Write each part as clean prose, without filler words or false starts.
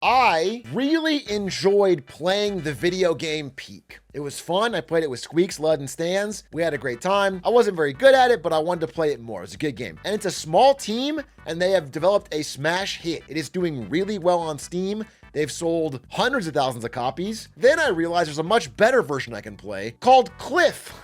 I really enjoyed playing the video game Peak. It was fun. I played it with Squeaks, Lud, and Stans. We had a great time. I wasn't very good at it, but I wanted to play it more. It was a good game. And it's a small team, and they have developed a smash hit. It is doing really well on Steam. They've sold hundreds of thousands of copies. Then I realized there's a much better version I can play called Cliff.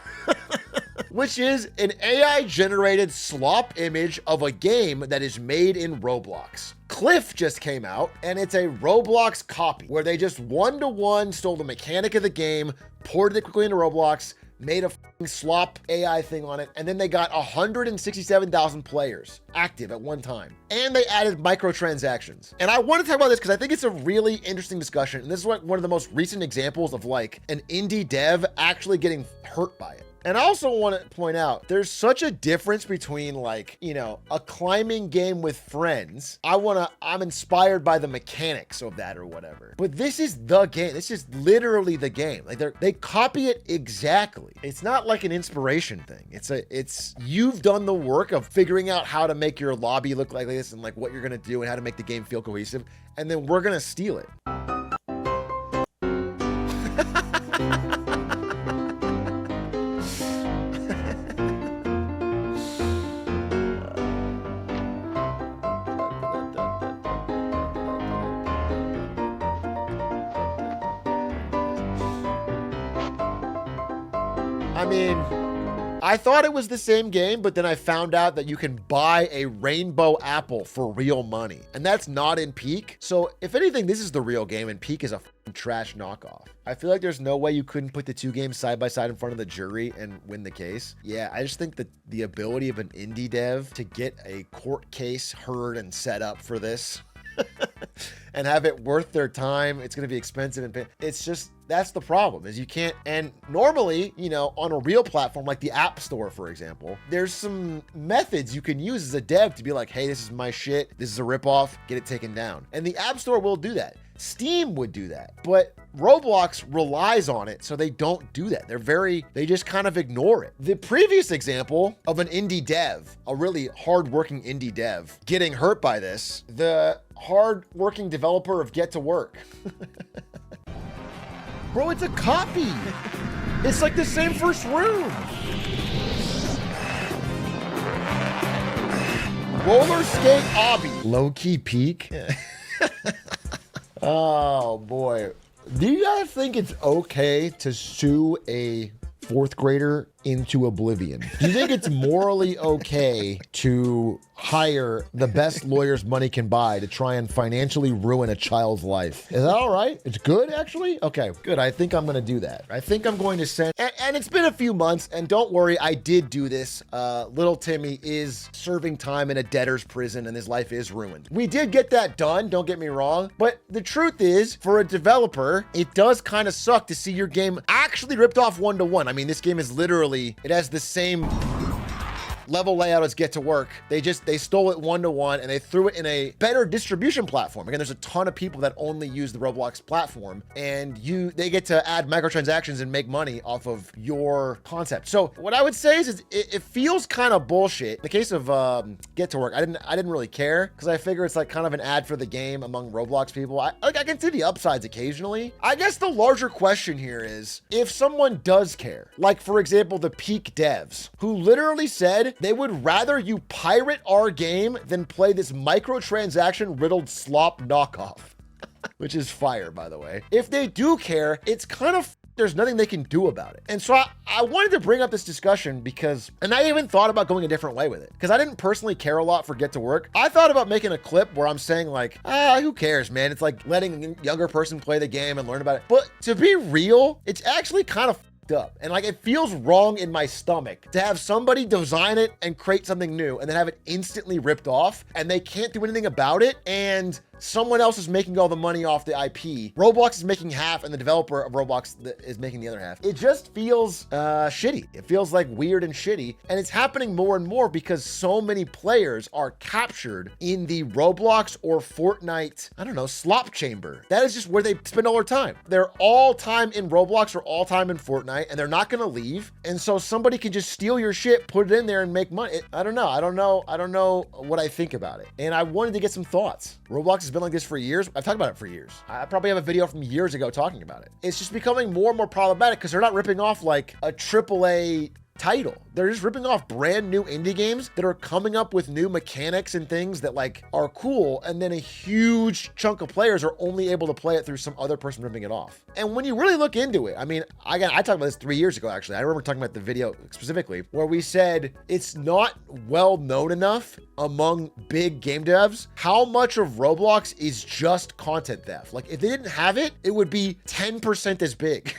Which is an AI-generated slop image of a game that is made in Roblox. Cliff just came out, and it's a Roblox copy where they just one-to-one stole the mechanic of the game, ported it quickly into Roblox, made a slop AI thing on it, and then they got 167,000 players active at one time. And they added microtransactions. And I want to talk about this because I think it's a really interesting discussion. And this is one of the most recent examples of like an indie dev actually getting hurt by it. And I also want to point out, there's such a difference between like, you know, a climbing game with friends. I'm inspired by the mechanics of that or whatever. But this is the game. This is literally the game. Like they copy it exactly. It's not like an inspiration thing. It's you've done the work of figuring out how to make your lobby look like this and like what you're going to do and how to make the game feel cohesive. And then we're going to steal it. I mean, I thought it was the same game, but then I found out that you can buy a rainbow apple for real money, and that's not in Peak. So if anything, this is the real game, and Peak is a trash knockoff. I feel like there's no way you couldn't put the two games side by side in front of the jury and win the case. Yeah, I just think that the ability of an indie dev to get a court case heard and set up for this and have it worth their time, it's going to be expensive and it's just, that's the problem, is you can't. And normally, you know, on a real platform like the App Store, for example, there's some methods you can use as a dev to be like, hey, this is my shit, this is a ripoff, get it taken down. And the App Store will do that. Steam would do that, but Roblox relies on it, so they don't do that. They just kind of ignore it. The previous example of an indie dev, a really hardworking indie dev, getting hurt by this, the hardworking developer of Get to Work. Bro, it's a copy. It's like the same first room. Roller skate obby. Low-key Peak. Oh boy. Do you guys think it's okay to sue a fourth grader into oblivion? Do you think it's morally okay to hire the best lawyers money can buy to try and financially ruin a child's life? Is that all right? It's good, actually? Okay, good. I think I'm going to do that. I think I'm going to send, and it's been a few months, and don't worry, I did do this. Little Timmy is serving time in a debtor's prison, and his life is ruined. We did get that done, don't get me wrong, but the truth is, for a developer, it does kind of suck to see your game actually ripped off one-to-one. I mean, this game is literally, it has the same level layout as Get to Work. They stole it one-to-one and they threw it in a better distribution platform. Again, there's a ton of people that only use the Roblox platform, and they get to add microtransactions and make money off of your concept. So what I would say is it feels kind of bullshit. In the case of Get to Work, I didn't really care because I figure it's like kind of an ad for the game among Roblox people. I can see the upsides occasionally. I guess the larger question here is if someone does care, like for example, the Peak devs who literally said they would rather you pirate our game than play this microtransaction riddled slop knockoff, which is fire, by the way. If they do care, it's kind of, there's nothing they can do about it. And so I wanted to bring up this discussion because, and I even thought about going a different way with it because I didn't personally care a lot for Get to Work. I thought about making a clip where I'm saying like, who cares, man? It's like letting a younger person play the game and learn about it. But to be real, it's actually kind of up, and like it feels wrong in my stomach to have somebody design it and create something new and then have it instantly ripped off and they can't do anything about it, and someone else is making all the money off the IP. Roblox is making half and the developer of Roblox is making the other half. It just feels shitty. It feels like weird and shitty, and it's happening more and more because so many players are captured in the Roblox or Fortnite, I don't know, slop chamber. That is just where they spend all their time. They're all time in Roblox or all time in Fortnite, and they're not gonna leave. And so somebody can just steal your shit, put it in there and make money. I don't know what I think about it. And I wanted to get some thoughts. Roblox has been like this for years. I've talked about it for years. I probably have a video from years ago talking about it. It's just becoming more and more problematic because they're not ripping off like a AAA title. They're just ripping off brand new indie games that are coming up with new mechanics and things that like are cool, and then a huge chunk of players are only able to play it through some other person ripping it off. And when you really look into it, I mean, I talked about this 3 years ago, actually. I remember talking about the video specifically where we said it's not well known enough among big game devs how much of Roblox is just content theft. Like if they didn't have it, it would be 10% as big.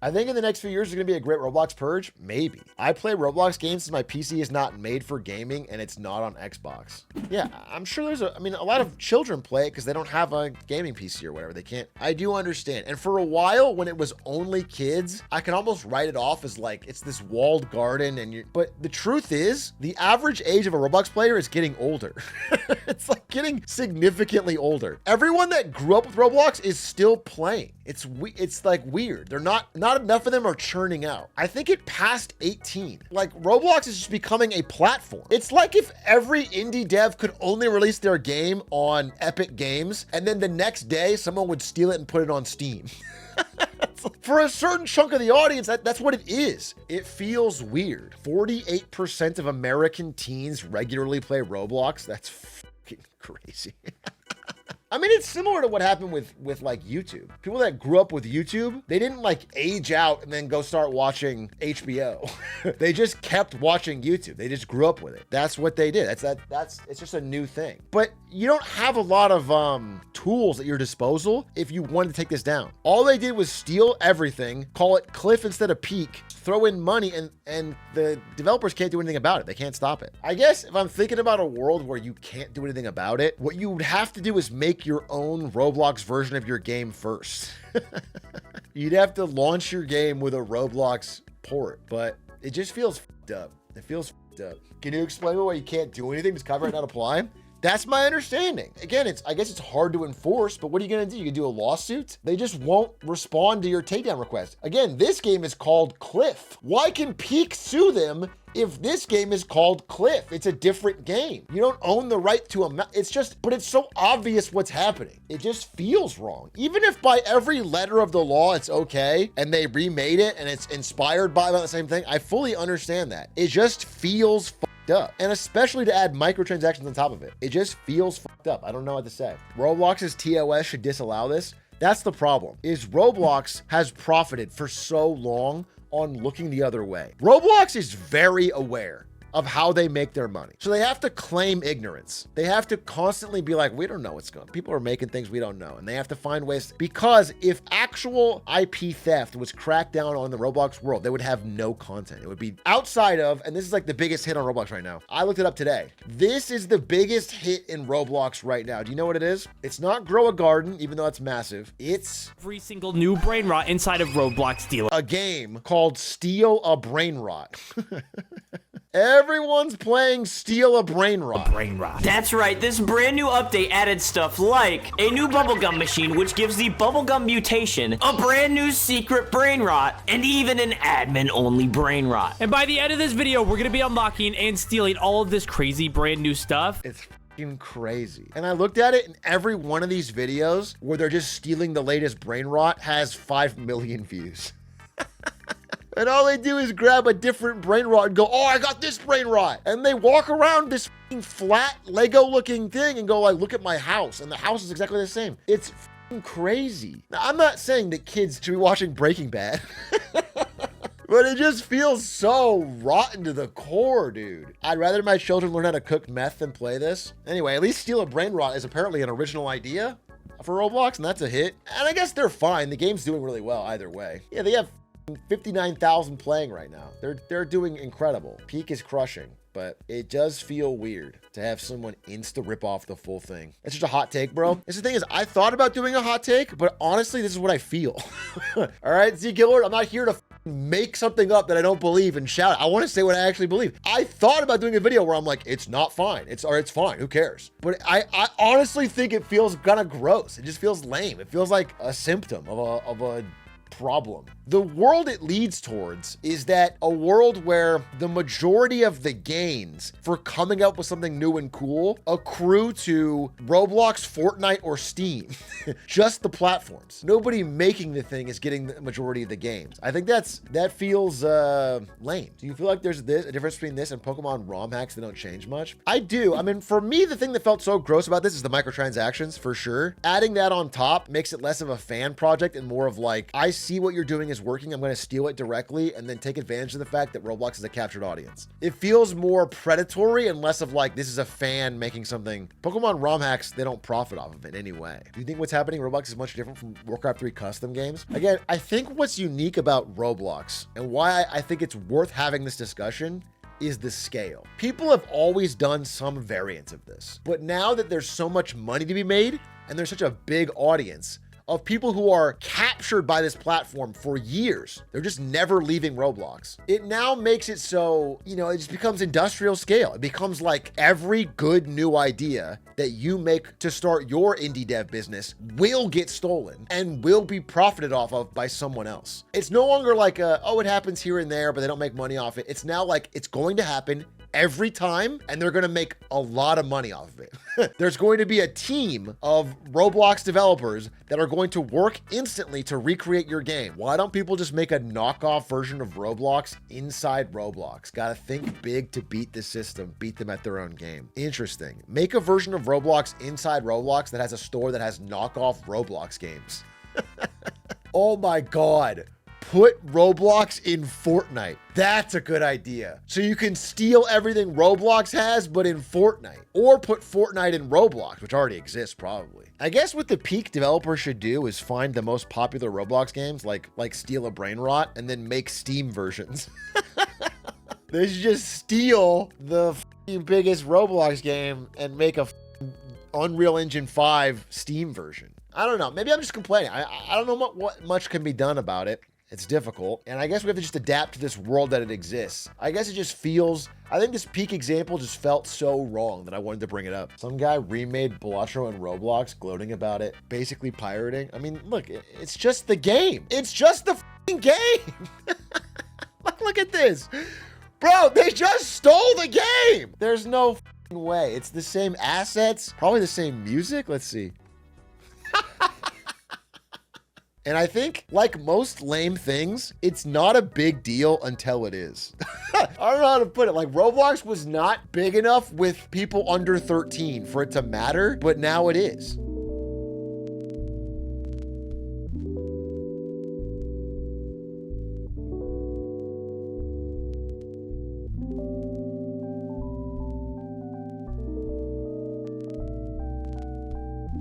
I think in the next few years, there's going to be a great Roblox purge. Maybe. I play Roblox games since my PC is not made for gaming and it's not on Xbox. Yeah, I'm sure there's a lot of children play it because they don't have a gaming PC or whatever. They can't. I do understand. And for a while, when it was only kids, I can almost write it off as like, it's this walled garden but the truth is, the average age of a Roblox player is getting older. It's like getting significantly older. Everyone that grew up with Roblox is still playing. It's like weird. They're not enough of them are churning out. I think it passed 18. Like Roblox is just becoming a platform. It's like if every indie dev could only release their game on Epic Games and then the next day someone would steal it and put it on Steam. For a certain chunk of the audience, that's what it is. It feels weird. 48% of American teens regularly play Roblox. That's fucking crazy. I mean, it's similar to what happened with like YouTube. People that grew up with YouTube, they didn't like age out and then go start watching HBO. They just kept watching YouTube. They just grew up with it. That's what they did. It's just a new thing. But you don't have a lot of tools at your disposal if you wanted to take this down. All they did was steal everything, call it Cliff instead of Peak, throw in money, and the developers can't do anything about it. They can't stop it. I guess if I'm thinking about a world where you can't do anything about it, what you would have to do is make your own Roblox version of your game first. You'd have to launch your game with a Roblox port, but it just feels f***ed up. It feels f***ed up. Can you explain why you can't do anything? Does copyright not apply? That's my understanding. Again, I guess it's hard to enforce, but what are you gonna do? You can do a lawsuit? They just won't respond to your takedown request. Again, this game is called Cliff. Why can Peak sue them if this game is called Cliff? It's a different game. You don't own the right to but it's so obvious what's happening. It just feels wrong. Even if by every letter of the law, it's okay, and they remade it and it's inspired by the same thing, I fully understand that. It just feels fucked up. And especially to add microtransactions on top of it. It just feels fucked up. I don't know what to say. Roblox's TOS should disallow this. That's the problem, is Roblox has profited for so long on looking the other way. Roblox is very aware of how they make their money. So they have to claim ignorance. They have to constantly be like, we don't know what's going on. People are making things we don't know. And they have to find ways, because if actual IP theft was cracked down on the Roblox world, they would have no content. It would be outside of, and this is like the biggest hit on Roblox right now. I looked it up today. This is the biggest hit in Roblox right now. Do you know what it is? It's not Grow a Garden, even though it's massive. It's every single new brain rot inside of Roblox deal. A game called Steal a Brain Rot. Everyone's playing Steal a Brain Rot. That's right, this brand new update added stuff like a new bubblegum machine, which gives the bubblegum mutation, a brand new secret brain rot, and even an admin-only brain rot. And by the end of this video, we're gonna be unlocking and stealing all of this crazy brand new stuff. It's fucking crazy. And I looked at it, and every one of these videos where they're just stealing the latest brain rot has 5 million views. And all they do is grab a different brain rot and go, oh, I got this brain rot. And they walk around this flat Lego looking thing and go like, look at my house. And the house is exactly the same. It's crazy. Now, I'm not saying that kids should be watching Breaking Bad, but it just feels so rotten to the core, dude. I'd rather my children learn how to cook meth than play this. Anyway, at least Steal a Brain Rot is apparently an original idea for Roblox, and that's a hit. And I guess they're fine. The game's doing really well either way. Yeah, they have 59,000 playing right now. They're doing incredible. Peak is crushing, but it does feel weird to have someone insta rip off the full thing. It's just a hot take, bro. It's the thing is, I thought about doing a hot take, but honestly, this is what I feel. All right, Z Gillard, I'm not here to make something up that I don't believe and shout. I want to say what I actually believe. I thought about doing a video where I'm like, it's not fine. It's fine. Who cares? But I honestly think it feels kind of gross. It just feels lame. It feels like a symptom of a problem. The world it leads towards is that a world where the majority of the gains for coming up with something new and cool accrue to Roblox, Fortnite, or Steam. Just the platforms. Nobody making the thing is getting the majority of the games. I think that feels lame. Do you feel like there's a difference between this and Pokemon ROM hacks that don't change much? I do. I mean, for me, the thing that felt so gross about this is the microtransactions, for sure. Adding that on top makes it less of a fan project and more of like, I see what you're doing is working, I'm going to steal it directly and then take advantage of the fact that Roblox is a captured audience. It feels more predatory and less of like, this is a fan making something. Pokemon ROM hacks, they don't profit off of it anyway. Do you think what's happening in Roblox is much different from Warcraft 3 custom games? Again, I think what's unique about Roblox and why I think it's worth having this discussion is the scale. People have always done some variant of this, but now that there's so much money to be made and there's such a big audience of people who are captured by this platform for years, they're just never leaving Roblox. It now makes it so, you know, it just becomes industrial scale. It becomes like every good new idea that you make to start your indie dev business will get stolen and will be profited off of by someone else. It's no longer like oh, it happens here and there, but they don't make money off it. It's now like it's going to happen every time, and they're going to make a lot of money off of it. There's going to be a team of Roblox developers that are going to work instantly to recreate your game. Why don't people just make a knockoff version of Roblox inside Roblox? Gotta think big to beat the system, beat them at their own game. Interesting. Make a version of Roblox inside Roblox that has a store that has knockoff Roblox games. Oh my God. Put Roblox in Fortnite. That's a good idea. So you can steal everything Roblox has, but in Fortnite. Or put Fortnite in Roblox, which already exists probably. I guess what the peak developer should do is find the most popular Roblox games, like steal a brain rot, and then make Steam versions. They should just steal the biggest Roblox game and make a Unreal Engine 5 Steam version. I don't know. Maybe I'm just complaining. I don't know what much can be done about it. It's difficult, and I guess we have to just adapt to this world that it exists. I guess it just feels, I think this peak example just felt so wrong that I wanted to bring it up. Some guy remade Blatro in Roblox, gloating about it, basically pirating. I mean, look, it's just the game. It's just the f***ing game. Look at this. Bro, they just stole the game. There's no f***ing way. It's the same assets, probably the same music. Let's see. And I think, like most lame things, it's not a big deal until it is. I don't know how to put it. Like, Roblox was not big enough with people under 13 for it to matter, but now it is.